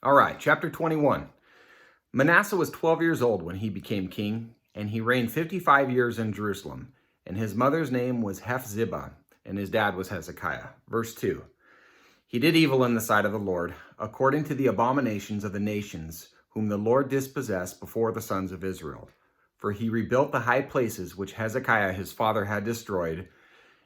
All right, chapter 21. Manasseh was 12 years old when he became king, and he reigned 55 years in Jerusalem. And his mother's name was Hephzibah, and his dad was Hezekiah. Verse 2. He did evil in the sight of the Lord, according to the abominations of the nations, whom the Lord dispossessed before the sons of Israel. For he rebuilt the high places which Hezekiah his father had destroyed,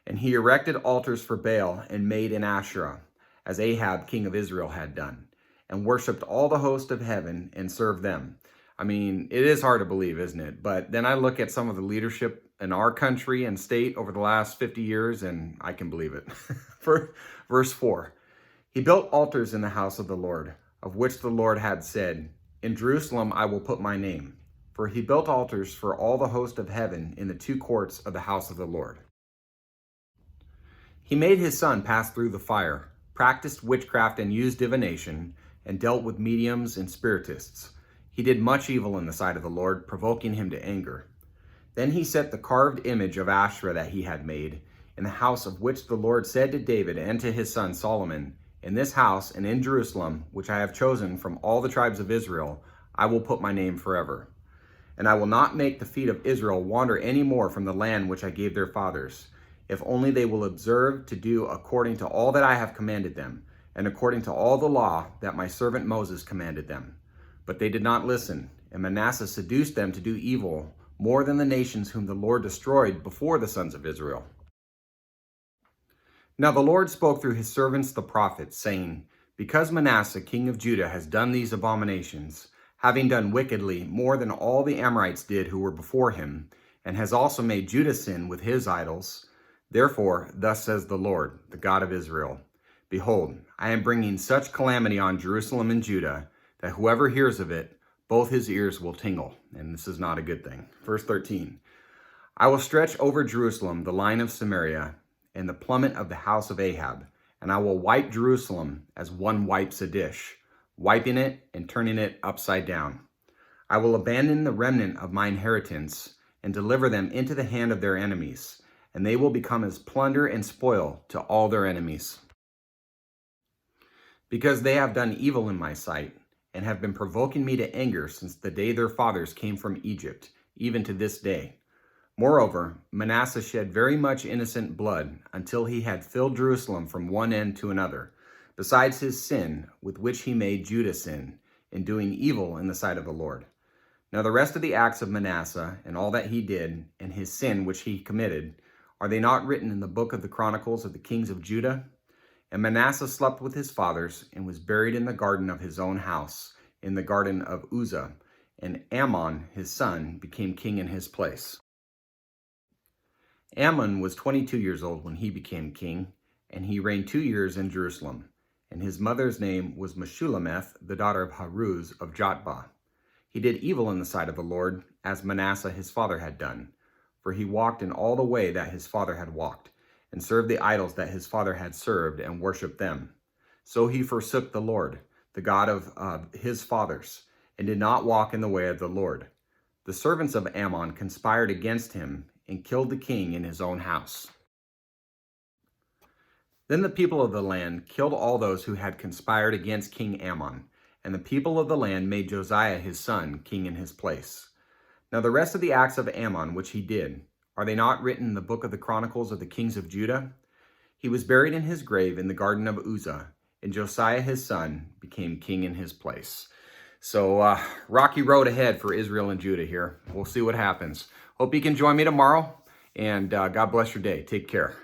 and he erected altars for Baal and made an Asherah, as Ahab king of Israel had done, and worshipped all the host of heaven and served them. I mean, it is hard to believe, isn't it? But then I look at some of the leadership in our country and state over the last 50 years, and I can believe it. For verse 4, he built altars in the house of the Lord, of which the Lord had said, in Jerusalem I will put my name. For he built altars for all the host of heaven in the two courts of the house of the Lord. He made his son pass through the fire, practiced witchcraft and used divination, and dealt with mediums and spiritists. He did much evil in the sight of the Lord, provoking him to anger. Then he set the carved image of Asherah that he had made, in the house of which the Lord said to David and to his son Solomon, in this house and in Jerusalem, which I have chosen from all the tribes of Israel, I will put my name forever. And I will not make the feet of Israel wander any more from the land which I gave their fathers, if only they will observe to do according to all that I have commanded them, and according to all the law that my servant Moses commanded them. But they did not listen, and Manasseh seduced them to do evil more than the nations whom the Lord destroyed before the sons of Israel. Now the Lord spoke through his servants the prophets, saying, because Manasseh king of Judah has done these abominations, having done wickedly more than all the Amorites did who were before him, and has also made Judah sin with his idols, therefore, thus says the Lord, the God of Israel, behold, I am bringing such calamity on Jerusalem and Judah that whoever hears of it, both his ears will tingle. And this is not a good thing. Verse 13, I will stretch over Jerusalem the line of Samaria and the plummet of the house of Ahab, and I will wipe Jerusalem as one wipes a dish, wiping it and turning it upside down. I will abandon the remnant of my inheritance and deliver them into the hand of their enemies, and they will become as plunder and spoil to all their enemies. Because they have done evil in my sight, and have been provoking me to anger since the day their fathers came from Egypt, even to this day. Moreover, Manasseh shed very much innocent blood until he had filled Jerusalem from one end to another, besides his sin with which he made Judah sin, in doing evil in the sight of the Lord. Now the rest of the acts of Manasseh, and all that he did, and his sin which he committed, are they not written in the book of the Chronicles of the kings of Judah? And Manasseh slept with his fathers, and was buried in the garden of his own house, in the garden of Uzzah, and Amon his son became king in his place. Amon was 22 years old when he became king, and he reigned 2 years in Jerusalem. And his mother's name was Meshullemeth, the daughter of Haruz of Jotbah. He did evil in the sight of the Lord, as Manasseh his father had done. For he walked in all the way that his father had walked, and served the idols that his father had served, and worshipped them. So he forsook the Lord, the God of his fathers, and did not walk in the way of the Lord. The servants of Ammon conspired against him, and killed the king in his own house. Then the people of the land killed all those who had conspired against King Ammon, and the people of the land made Josiah his son king in his place. Now the rest of the acts of Ammon which he did, are they not written in the book of the Chronicles of the kings of Judah? He was buried in his grave in the garden of Uzzah, and Josiah his son became king in his place. So rocky road ahead for Israel and Judah here. We'll see what happens. Hope you can join me tomorrow, and God bless your day. Take care.